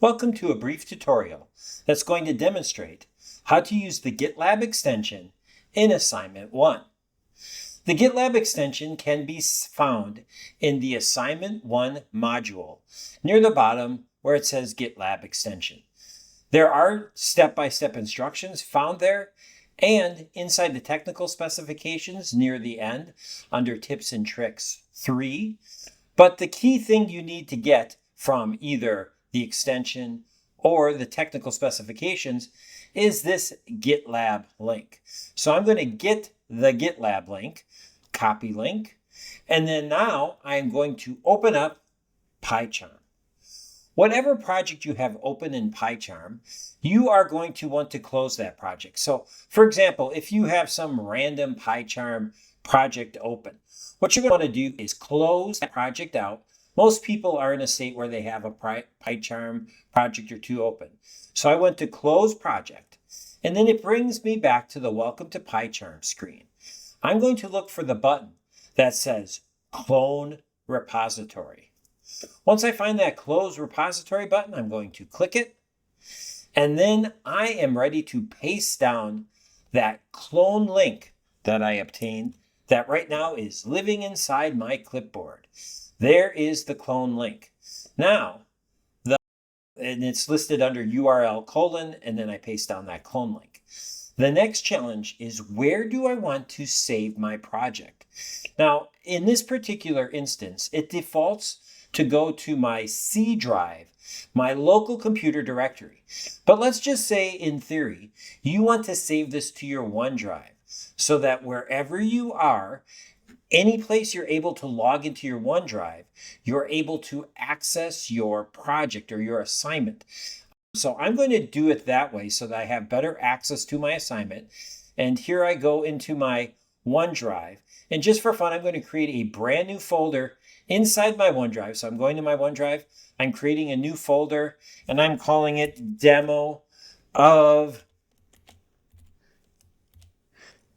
Welcome to a brief tutorial that's going to demonstrate how to use the GitLab extension in Assignment 1. The GitLab extension can be found in the Assignment 1 module near the bottom where it says GitLab extension. There are step-by-step instructions found there and inside the technical specifications near the end under Tips and Tricks 3. But the key thing you need to get from either the extension or the technical specifications is this GitLab link. So I'm going to get the GitLab link, copy link, and then now I'm going to open up PyCharm. Whatever project you have open in PyCharm, you are going to want to close that project. So for example, if you have some random PyCharm project open, what you're going to want to do is close that project out. Most people are in a state where they have a PyCharm project or two open. So I went to close project, and then it brings me back to the Welcome to PyCharm screen. I'm going to look for the button that says Clone Repository. Once I find that Close Repository button, I'm going to click it, and then I am ready to paste down that clone link that I obtained that right now is living inside my clipboard. There is the clone link. Now, and it's listed under URL : and then I paste down that clone link. The next challenge is, where do I want to save my project? Now, in this particular instance, it defaults to go to my C drive, my local computer directory. But let's just say, in theory, you want to save this to your OneDrive so that wherever you are, any place you're able to log into your OneDrive, you're able to access your project or your assignment. So I'm going to do it that way so that I have better access to my assignment. And here I go into my OneDrive. And just for fun, I'm going to create a brand new folder inside my OneDrive. So I'm going to my OneDrive. I'm creating a new folder, and I'm calling it Demo of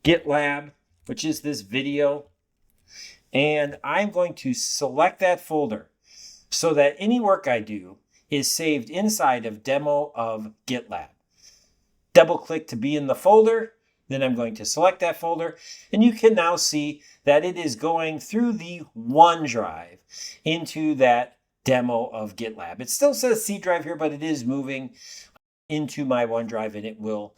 GitLab, which is this video. And I'm going to select that folder so that any work I do is saved inside of Demo of GitLab. Double click to be in the folder. Then I'm going to select that folder. And you can now see that it is going through the OneDrive into that Demo of GitLab. It still says C drive here, but it is moving into my OneDrive and it will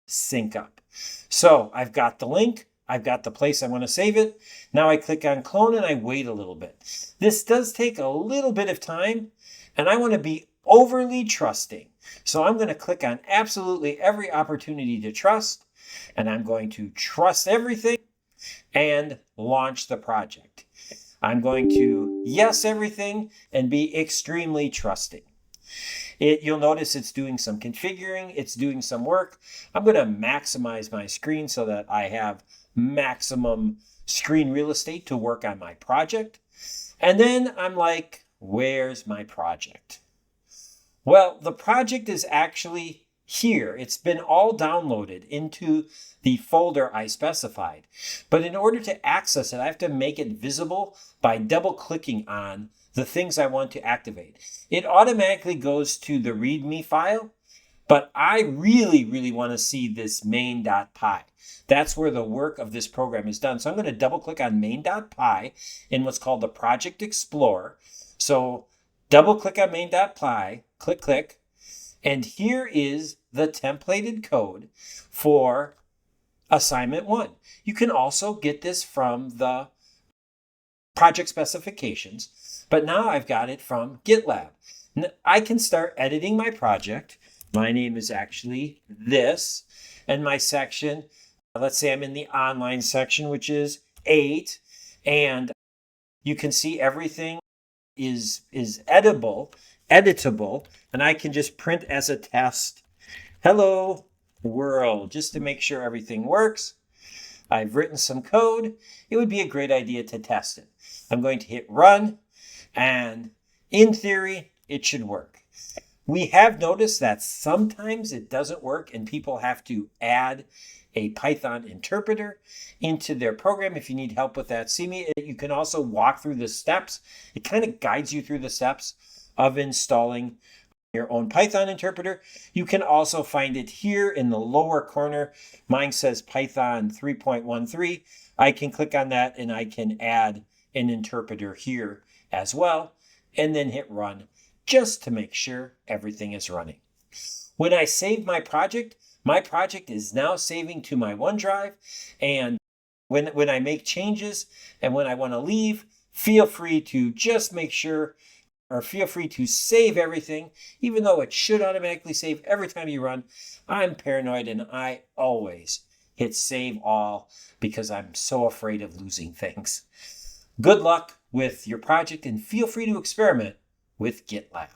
sync up. So I've got the link. I've got the place I want to save it. Now I click on clone and I wait a little bit. This does take a little bit of time, and I want to be overly trusting. So I'm going to click on absolutely every opportunity to trust, and I'm going to trust everything and launch the project. I'm going to yes everything and be extremely trusting. You'll notice it's doing some configuring, it's doing some work. I'm going to maximize my screen so that I have maximum screen real estate to work on my project. And then I'm like, where's my project? Well, the project is actually here. It's been all downloaded into the folder I specified. But in order to access it, I have to make it visible by double clicking on the things I want to activate. It automatically goes to the README file, but I really want to see this main.py. That's where the work of this program is done. So I'm going to double click on main.py in what's called the Project Explorer. So double click on main.py, click, and here is the templated code for Assignment 1. You can also get this from the project specifications, but now I've got it from GitLab. I can start editing my project. My name is actually this, and my section, let's say I'm in the online section, which is 8, and you can see everything is editable, and I can just print as a test, hello world, just to make sure everything works. I've written some code. It would be a great idea to test it. I'm going to hit run, and in theory, it should work. We have noticed that sometimes it doesn't work and people have to add a Python interpreter into their program. If you need help with that, see me. You can also walk through the steps. It kind of guides you through the steps of installing your own Python interpreter. You can also find it here in the lower corner. Mine says Python 3.13. I can click on that and I can add an interpreter here as well, and then hit run just to make sure everything is running. When I save my project is now saving to my OneDrive, and when I make changes and when I want to leave, feel free to just make sure, or feel free to save everything, even though it should automatically save every time you run. I'm paranoid and I always hit save all because I'm so afraid of losing things. Good luck with your project and feel free to experiment with GitLab.